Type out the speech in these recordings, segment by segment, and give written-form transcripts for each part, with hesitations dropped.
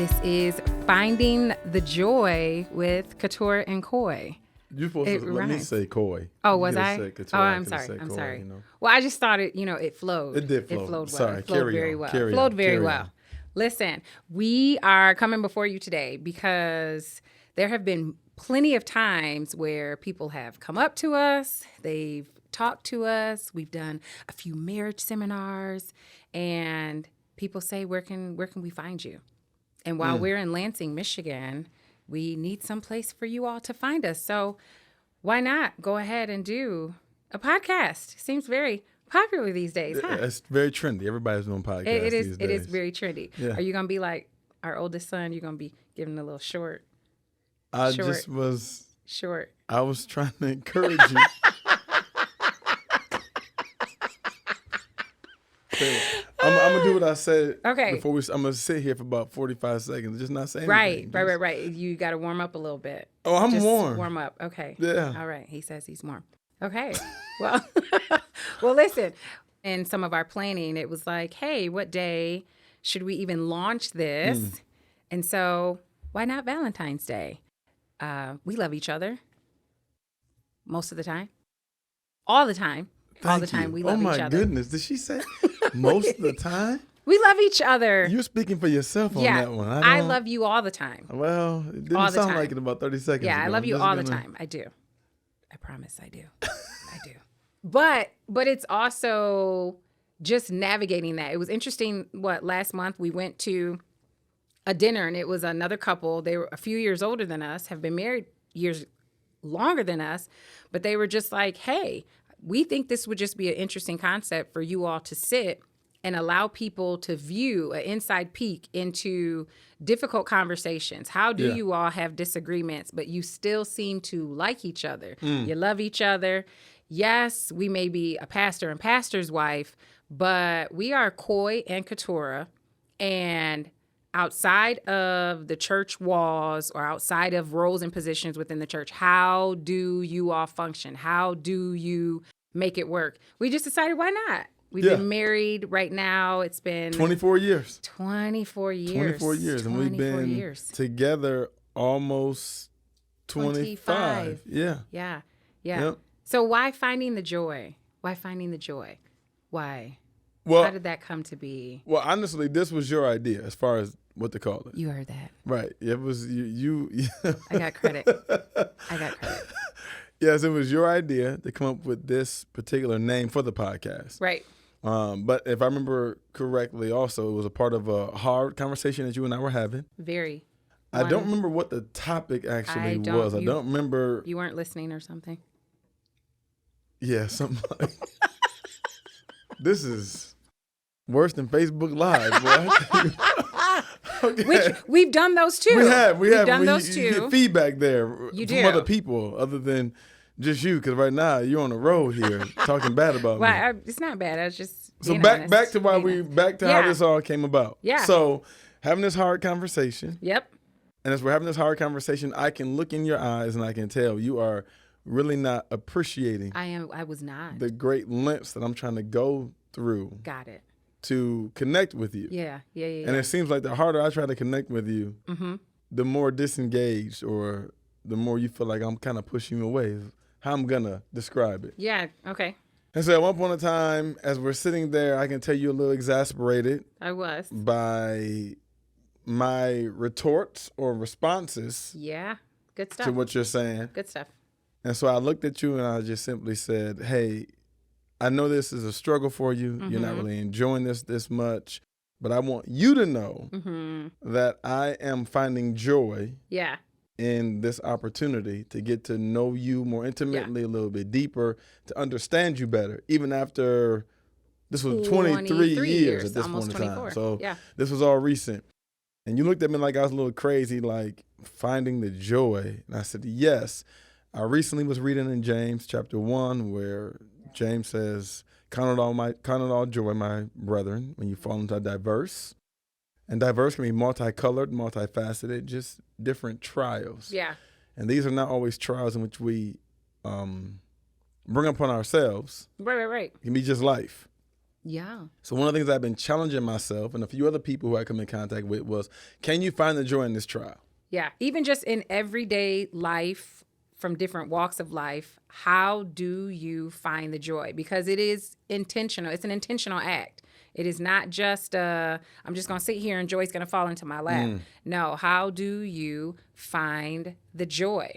This is Finding the Joy with Couture and Coy. You're supposed to let me say Coy. Oh, was I? Couture, I'm sorry. I'm Coy, sorry. You know? Well, I just thought it flowed. It did flow. It flowed well. Sorry, it flowed very well. Flowed very well. Listen, we are coming before you today because there have been plenty of times where people have come up to us, they've talked to us, we've done a few marriage seminars, and people say, where can we find you? And while we're in Lansing, Michigan, we need some place for you all to find us. So why not go ahead and do a podcast? Seems very popular these days, huh? It's very trendy. Everybody's doing podcasts It is. these It days. is very trendy. Yeah. Are you gonna be like our oldest son? You're gonna be giving a little short. I Short. was trying to encourage you. I'm gonna do what I said. Okay. I'm gonna sit here for about 45 seconds, just not saying anything. Right. You got to warm up a little bit. Oh, I'm Just warm. Warm up. Okay. Yeah. All right. He says he's warm. Okay. Well, well, listen. In some of our planning, it was like, hey, what day should we even launch this? And so, why not Valentine's Day? We love each other most of the time, all the time. All the time. We love each other. Oh my goodness. Did she say most of the time? We love each other. You're speaking for yourself on that one. I love you all the time. Well, it didn't All the sound time. like it about 30 seconds Yeah, ago. I love you I'm all just the gonna- time. I do. I promise I do. I do. But it's also just navigating that. It was interesting, last month we went to a dinner and it was another couple. They were a few years older than us, have been married years longer than us, but they were just like, hey, we think this would just be an interesting concept for you all to sit and allow people to view an inside peek into difficult conversations. How do you all have disagreements, but you still seem to like each other? You love each other. Yes, we may be a pastor and pastor's wife, but we are Coy and Couture, and outside of the church walls or outside of roles and positions within the church, how do you all function? How do you make it work? We just decided, why not? We've been married right now. It's been 24 years. 24 years. 24 years. And we've 24 been years. together almost 25. Yeah. Yeah. Yep. So why finding the joy? Why finding the joy? Why? Well, How did that come to be? well, honestly, this was your idea as far as what to call it. You heard that. Right. It was you. I got credit. Yes, it was your idea to come up with this particular name for the podcast. Right. But if I remember correctly, also, it was a part of a hard conversation that you and I were having. Very. I don't remember what the topic actually was. I don't remember. You weren't listening or something? Yeah, something like this is worse than Facebook Live, boy. Okay. Which we've done those too. We've done those you too. get feedback there You from do. other people other than just you, because right now you're on the road here talking bad about me. Well, it's not bad. I was just So being back honest. to why how this all came about. Yeah. So having this hard conversation, Yep. and as we're having this hard conversation, I can look in your eyes and I can tell you are really not appreciating I was not. the great lengths that I'm trying to go through Got it. to connect with you. Yeah. And it seems like the harder I try to connect with you, the more disengaged or the more you feel like I'm kind of pushing you away is how I'm going to describe it. Yeah. Okay. And so at one point in time, as we're sitting there, I can tell you're a little exasperated I was. by my retorts or responses Yeah. Good stuff. to what you're saying. Good stuff. And so I looked at you and I just simply said, hey, I know this is a struggle for you. You're not really enjoying this much, but I want you to know that I am finding joy Yeah. in this opportunity to get to know you more intimately, a little bit deeper, to understand you better, even after this was 23 years at this point almost in time. 24. So Yeah. this was all recent. And you looked at me like I was a little crazy, like finding the joy. And I said, yes. I recently was reading in James chapter 1 where James says, count it all joy, my brethren, when you fall into diverse. And diverse can be multicolored, multifaceted, just different trials. Yeah. And these are not always trials in which we bring upon ourselves. Right. It can be just life. Yeah. So one of the things I've been challenging myself and a few other people who I come in contact with was, can you find the joy in this trial? Yeah. Even just in everyday life, from different walks of life, how do you find the joy? Because it is intentional. It's an intentional act. It is not just, I'm just going to sit here and joy's going to fall into my lap. No, how do you find the joy?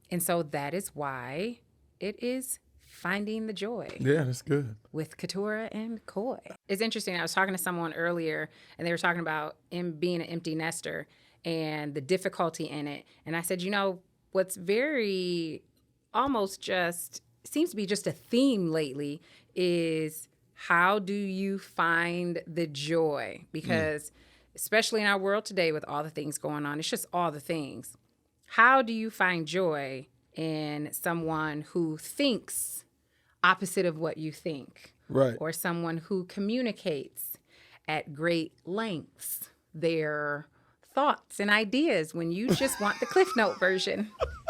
And so that is why it is Finding the Joy Yeah, that's good. with Keturah and Coy. It's interesting. I was talking to someone earlier, and they were talking about being an empty nester and the difficulty in it. And I said, what's very almost just seems to be just a theme lately is how do you find the joy? Because especially in our world today with all the things going on, it's just all the things. How do you find joy in someone who thinks opposite of what you think? Right. Or someone who communicates at great lengths their thoughts and ideas when you just want the Cliff Note version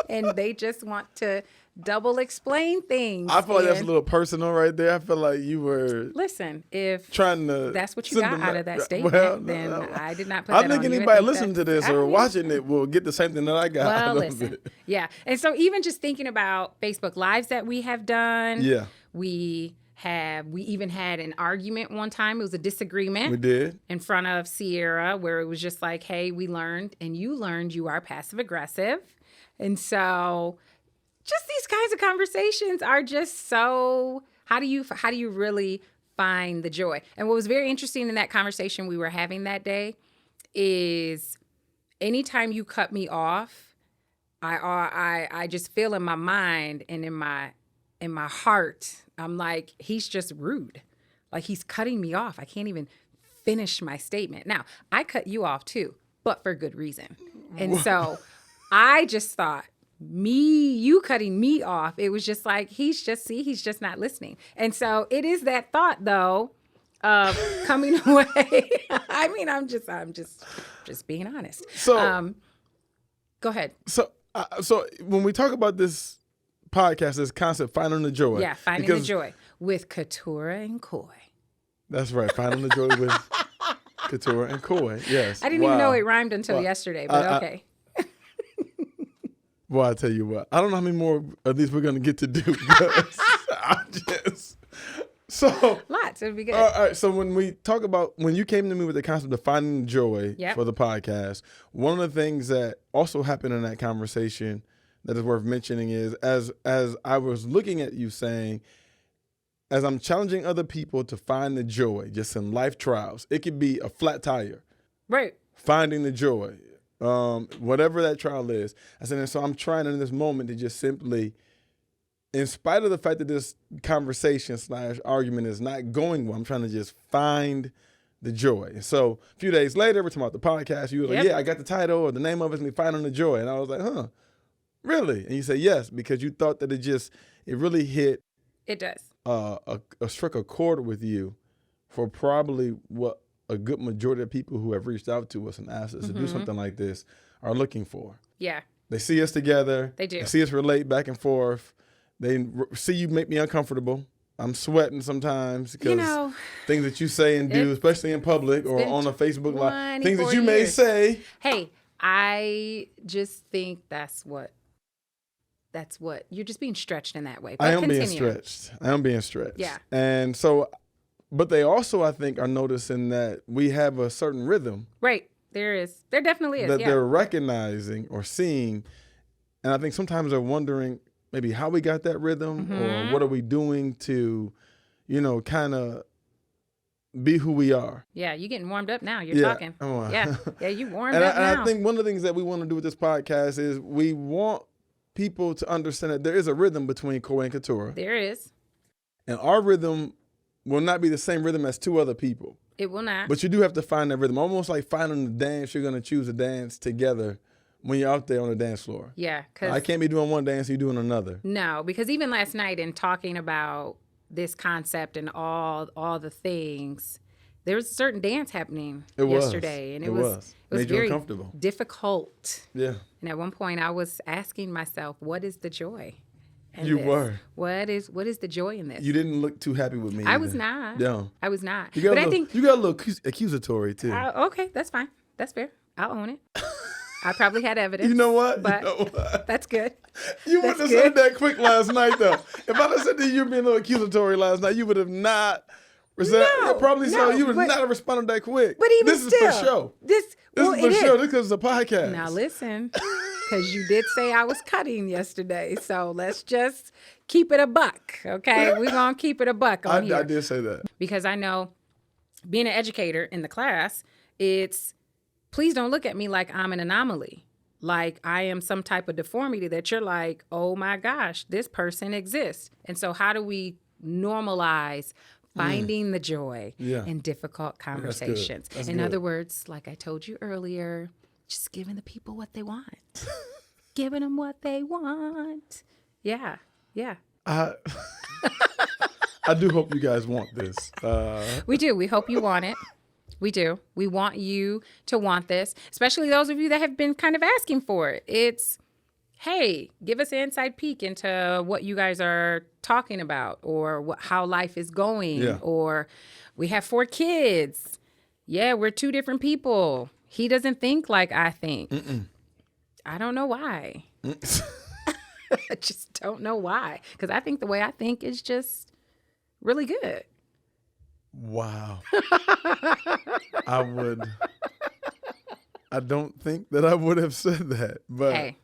and they just want to double explain things. I feel like that's a little personal right there. I feel like you were Listen, if trying to. that's what you got out of that statement, well, then no. I did not put I that think on you. anybody think listening to that's- this I or mean, watching it will get the same thing that I got well, out of listen. it. Yeah. And so even just thinking about Facebook Lives that we have done, Yeah, we even had an argument one time. It was a disagreement we did. in front of Sierra where it was just like, hey, we learned and you learned you are passive aggressive. And so just these kinds of conversations are just so, how do you really find the joy? And what was very interesting in that conversation we were having that day is anytime you cut me off, I just feel in my mind and in my heart, I'm like, he's just rude. Like he's cutting me off. I can't even finish my statement. Now, I cut you off too, but for good reason. And so I just thought, you cutting me off, it was just like, he's just not listening. And so it is that thought though of coming away. I mean, I'm just being honest. So, Go ahead. so when we talk about this podcast, this concept, finding the joy. Yeah, finding the joy with Keturah and Coy. That's right, finding the joy with Keturah and Coy. Yes. I didn't even know it rhymed until yesterday, but okay. Well, I tell you what, I don't know how many more of these we're gonna get to do. Because Lots. It would be good. All right. So when you came to me with the concept of finding joy Yep. for the podcast, one of the things that also happened in that conversation that is worth mentioning is as I was looking at you saying, as I'm challenging other people to find the joy just in life trials, it could be a flat tire, Right. finding the joy, whatever that trial is. I said, and so I'm trying in this moment to just simply, in spite of the fact that this conversation / argument is not going well, I'm trying to just find the joy. And so a few days later, we're talking about the podcast. You were like, Yep. yeah, I got the title or the name of it, and Finding the Joy. And I was like, huh, really? And you say yes, because you thought that it really hit It does. struck a chord with you for probably what a good majority of people who have reached out to us and asked us to do something like this are looking for. Yeah. They see us together. They do. They see us relate back and forth. They see you make me uncomfortable. I'm sweating sometimes because things that you say and do, especially in public or on a Facebook Live, things that you may say. Hey, I just think that's what you're just being stretched in that way. But I am being continue. stretched. Yeah. And so, but they also, I think, are noticing that we have a certain rhythm Right. There definitely is. that Yeah. they're recognizing or seeing. And I think sometimes they're wondering maybe how we got that rhythm or what are we doing to, kind of be who we are. Yeah, you getting warmed up now. You're Yeah, talking. I'm on. Yeah, you warmed And up now. I think one of the things that we want to do with this podcast is we want people to understand that there is a rhythm between Coy and Keturah. There is. And our rhythm will not be the same rhythm as two other people. It will not. But you do have to find that rhythm. Almost like finding the dance you're going to choose to dance together when you're out there on the dance floor. Yeah. I can't be doing one dance, you doing another. No, because even last night in talking about this concept and all the things, there was a certain dance happening yesterday. And it was Made you very uncomfortable. difficult. Yeah. And at one point I was asking myself, what is the joy? in You this? were. What is the joy in this? You didn't look too happy with me. I was either. not. No. I was not. You got But a I little, think you got a little accusatory too. okay, that's fine. That's fair. I'll own it. I probably had evidence. You know what? But You know what? that's good. You wouldn't have That's said good. that quick last night, though. If I'd have said that you were being a little accusatory last night, you would have not. Probably so. You would not have responded that quick. But even this still, is for show. This This well, is for it show. is. This is a podcast. Now listen, because you did say I was cutting yesterday, so let's just keep it a buck, okay? We're gonna keep it a buck on here I did say that. because I know being an educator in the class, it's please don't look at me like I'm an anomaly, like I am some type of deformity that you're like, oh my gosh, this person exists. And so how do we normalize finding the joy Yeah. in difficult That's good. conversations? That's In good. other words, like I told you earlier, just giving the people what they want. Giving them what they want. Yeah. Yeah. I do hope you guys want this. We do. We hope you want it. We do. We want you to want this, especially those of you that have been kind of asking for it. It's, hey, give us an inside peek into what you guys are talking about or how life is going. Yeah. Or we have 4 kids. Yeah, we're 2 different people. He doesn't think like I think. I don't know why. I just don't know why. Because I think the way I think is just really good. Wow. I don't think that I would have said that, but Hey,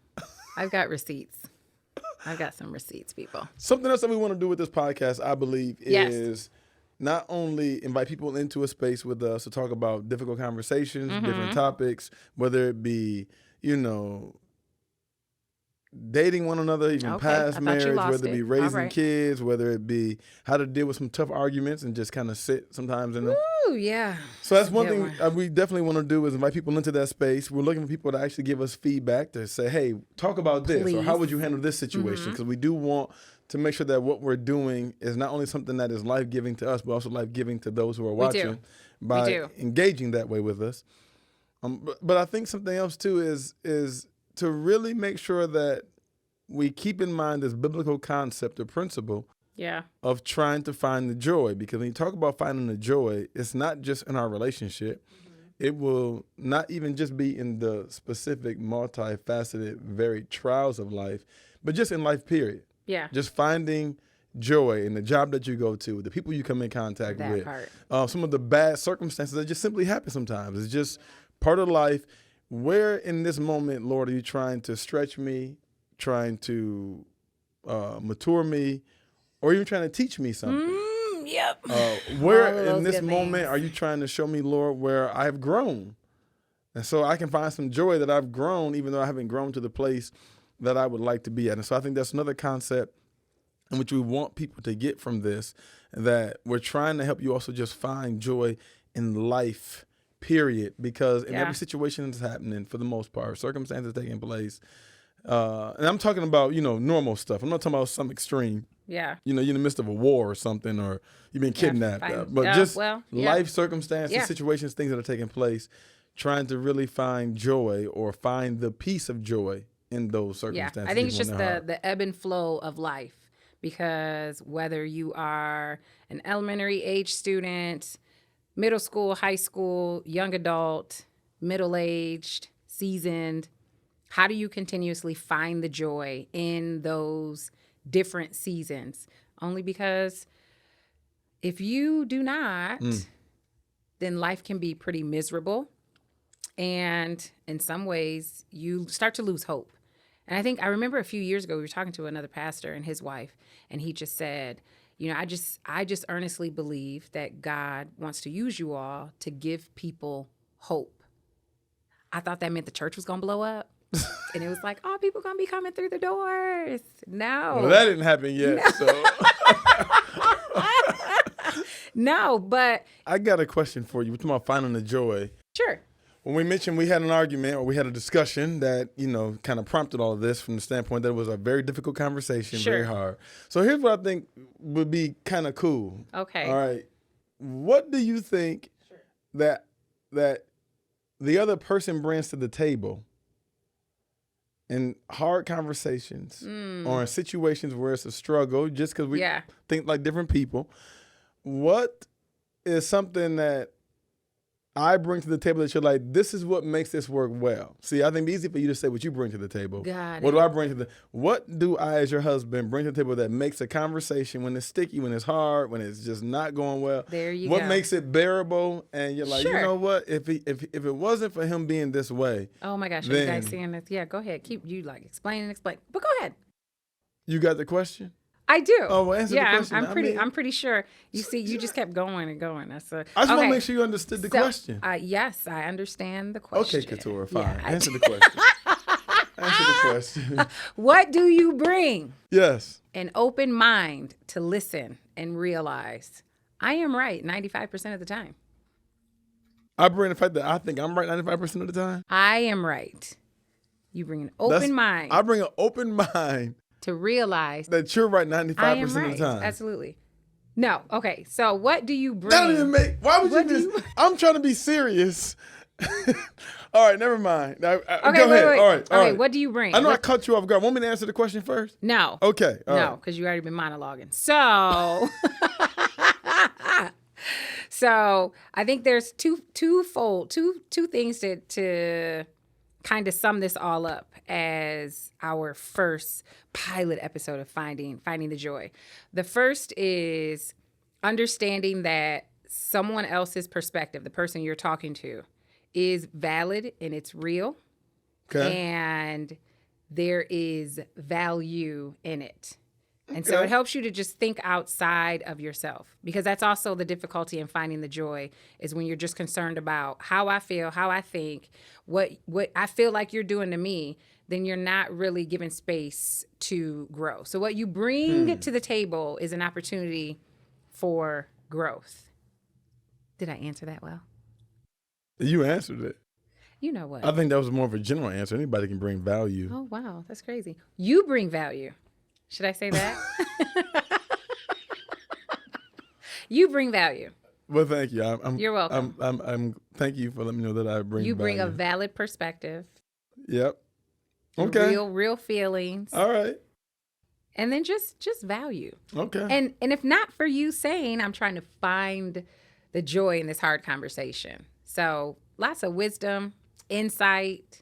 I've got receipts. I've got some receipts, people. something else that we want to do with this podcast, I believe, Yes. is not only invite people into a space with us to talk about difficult conversations, Mm-hmm. different topics, whether it be, dating one another, even Okay, I past thought you marriage, lost whether it be it. raising All right. kids, whether it be how to deal with some tough arguments and just kind of sit sometimes in them. Ooh, yeah. So that's one Good thing one. we definitely want to do is invite people into that space. We're looking for people to actually give us feedback to say, hey, talk about this or how Please. Mm-hmm. would you handle this situation? Because we do want to make sure that what we're doing is not only something that is life-giving to us, but also life-giving to those who are watching by do. engaging that way with us. But I think something else too is to really make sure that we keep in mind this biblical concept or principle Yeah. of trying to find the joy. Because when you talk about finding the joy, it's not just in our relationship. It will not even just be in the specific, multifaceted, varied trials of life, but just in life, period. Yeah. Just finding joy in the job that you go to, the people you come in contact That with, part. some of the bad circumstances that just simply happen sometimes. It's just part of life. Where in this moment, Lord, are you trying to stretch me, trying to mature me, or even trying to teach me something? Yep. Where All of those in this good moment things. are you trying to show me, Lord, where I've grown? And so I can find some joy that I've grown, even though I haven't grown to the place that I would like to be at. And so I think that's another concept in which we want people to get from this, that we're trying to help you also just find joy in life, period. Because in Yeah. every situation that's happening, for the most part, circumstances taking place, and I'm talking about, normal stuff. I'm not talking about some extreme. Yeah. You're in the midst of a war or something, or you've been kidnapped. fine. But just yeah. life circumstances, Yeah. situations, things that are taking place, trying to really find joy or find the peace of joy in those Yeah. circumstances. I think it's even just when they're hard. the ebb and flow of life. Because whether you are an elementary age student, middle school, high school, young adult, middle-aged, seasoned, how do you continuously find the joy in those different seasons? Only because if you do not, then life can be pretty miserable. And in some ways, you start to lose hope. And I remember a few years ago, we were talking to another pastor and his wife, and he just said, I just earnestly believe that God wants to use you all to give people hope. I thought that meant the church was going to blow up. And it was like, oh, people going to be coming through the doors. No. Well, that didn't happen yet. So No, but I got a question for you. We're talking about finding the joy. sure. When we mentioned we had an argument or we had a discussion that, kind of prompted all of this from the standpoint that it was a very difficult conversation, very Sure. hard. So here's what I think would be kind of cool. Okay. All right. What do you think that the other person brings to the table in hard conversations or in situations where it's a struggle, just because we think like different people, what is something that I bring to the table that you're like, this is what makes this work well? See, I think it's easy for you to say what you bring to the table. What do I bring to what do I, as your husband, bring to the table that makes a conversation, when it's sticky, when it's hard, when it's just not going well? There you what go. makes it bearable? And you're like, you know what? If it wasn't for him being this way. Oh my gosh, are you guys seeing this? Yeah, go ahead. Keep you like explain. But go ahead. You got the question? I do. Oh, well, answer the question. I'm pretty sure. You see, you just kept going and going. I just want to make sure you understood the question. Yes, I understand the question. Okay, Keturah, fine. Answer the question. Answer the question. What do you bring? Yes. An open mind to listen and realize I am right 95% of the time. I bring the fact that I think I'm right 95% of the time. I am right. You bring an open mind. I bring an open mind. To realize that you're right 95% of the time. Absolutely. No. Okay. So what do you bring? That doesn't even make. Why would I'm trying to be serious. All right, never mind. Go ahead. Wait. All right. Okay. What do you bring? I know I cut you off guard. Want me to answer the question first? No. Okay. No, because you already been monologuing. So, so I think there's two things to kind of sum this all up as our first pilot episode of finding the joy. The first is understanding that someone else's perspective, the person you're talking to, is valid and it's real. Okay. And there is value in it. And so it helps you to just think outside of yourself, because that's also the difficulty in finding the joy, is when you're just concerned about how I feel, how I think, what I feel like you're doing to me, then you're not really giving space to grow. So what you bring to the table is an opportunity for growth. Did I answer that well? You answered it. You know what? I think that was more of a general answer. Anybody can bring value. Oh, wow. That's crazy. You bring value. Should I say that? You bring value. Well, thank you. You're welcome. I'm thank you for letting me know that I bring. You bring value. a valid perspective. Yep. Okay. Real feelings. All right. And then just value. Okay. And if not for you saying, I'm trying to find the joy in this hard conversation. So lots of wisdom, insight.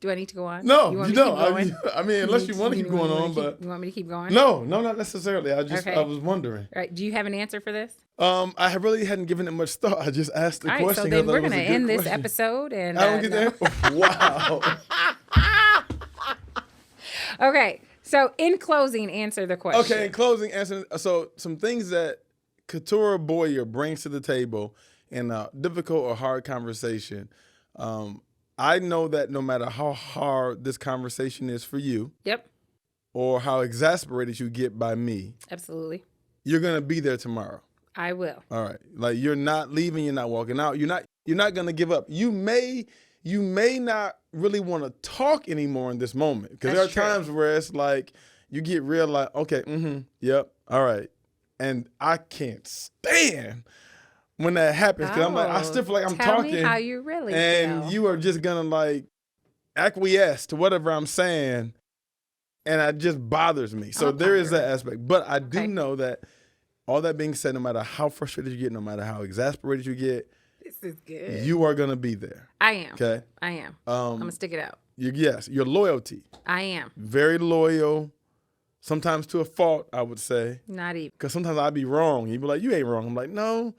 Do I need to go on? No, you don't. I mean, unless you want to keep going on, but you want me to keep going? No, not necessarily. I was wondering. All right. Do you have an answer for this? I really hadn't given it much thought. I just asked the question. All right, so then we're going to end this episode, and I don't get that. Wow. Okay. So in closing, answer the question. Okay. In closing, answer. So some things that Keturah Boyer brings to the table in a difficult or hard conversation. I know that no matter how hard this conversation is for you, yep, or how exasperated you get by me, absolutely, you're gonna be there tomorrow. I will. All right, like you're not leaving, you're not walking out, you're not gonna give up. You may not really want to talk anymore in this moment, because there are times where it's like you get real, like, okay, yep, all right, and I can't stand when that happens, because I'm like, I still feel like I'm talking. Tell me how you really and feel. You are just gonna like acquiesce to whatever I'm saying, and it just bothers me. So there is that aspect. But I do know that, all that being said, no matter how frustrated you get, no matter how exasperated you get, this is good. You are gonna be there. I am. Okay. I am. I'm gonna stick it out. Your loyalty. I am. Very loyal. Sometimes to a fault, I would say. Not even. Because sometimes I'd be wrong. You'd be like, you ain't wrong. I'm like, no.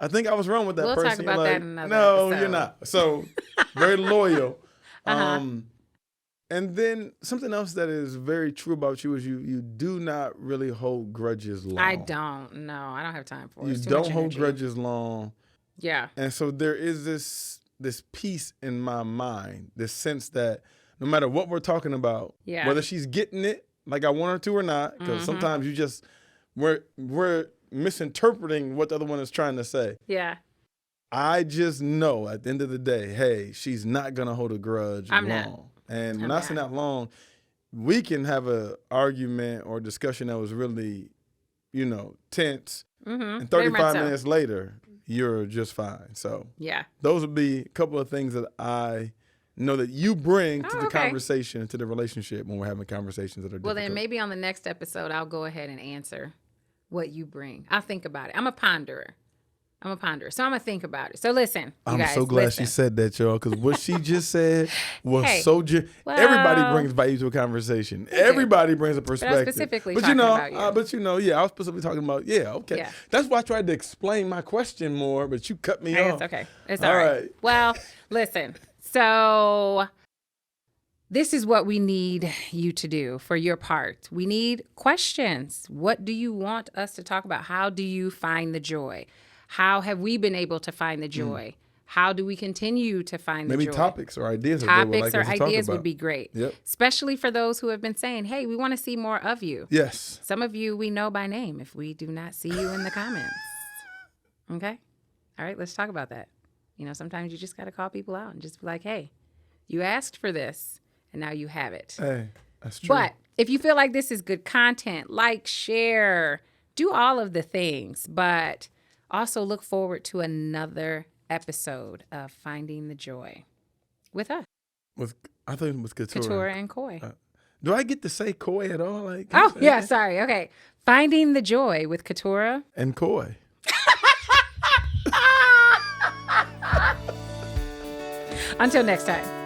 I think I was wrong with that person. We'll talk about like, that in another No, episode. you're not. So, very loyal. And then something else that is very true about you is you do not really hold grudges long. I don't. No, I don't have time for it. You don't hold grudges long. Yeah. And so there is this peace in my mind, this sense that no matter what we're talking about, whether she's getting it like I want her to or not, because sometimes we're misinterpreting what the other one is trying to say. Yeah. I just know at the end of the day, hey, she's not going to hold a grudge long. Not. And when I say not long, we can have an argument or discussion that was really, tense. And 35 minutes later, you're just fine. So yeah, those would be a couple of things that I know that you bring to Oh, the okay. conversation, to the relationship when we're having conversations that are Well, difficult. then maybe on the next episode, I'll go ahead and answer what you bring. I'll think about it. I'm a ponderer. So I'm going to think about it. So listen, you I'm guys, so glad listen. she said that, y'all, because what she just said was Hey, everybody well, brings value to a conversation. Everybody brings a perspective. specifically but talking about you. I was specifically talking about, okay. Yeah. That's why I tried to explain my question more, but you cut me Hey, off. it's okay. It's all right. Well, listen. So this is what we need you to do for your part. We need questions. What do you want us to talk about? How do you find the joy? How have we been able to find the joy? How do we continue to find the joy? Maybe topics or ideas. Topics or ideas would be great. Yep. Especially for those who have been saying, hey, we want to see more of you. Yes. Some of you we know by name if we do not see you in the comments. Okay? All right, let's talk about that. Sometimes you just got to call people out and just be like, hey, you asked for this and now you have it. Hey, that's true. But if you feel like this is good content, like, share, do all of the things. But also look forward to another episode of Finding the Joy with us. I thought it was Keturah. Keturah and Coy. Do I get to say Coy at all? Sorry. Okay. Finding the Joy with Keturah and Coy. Until next time.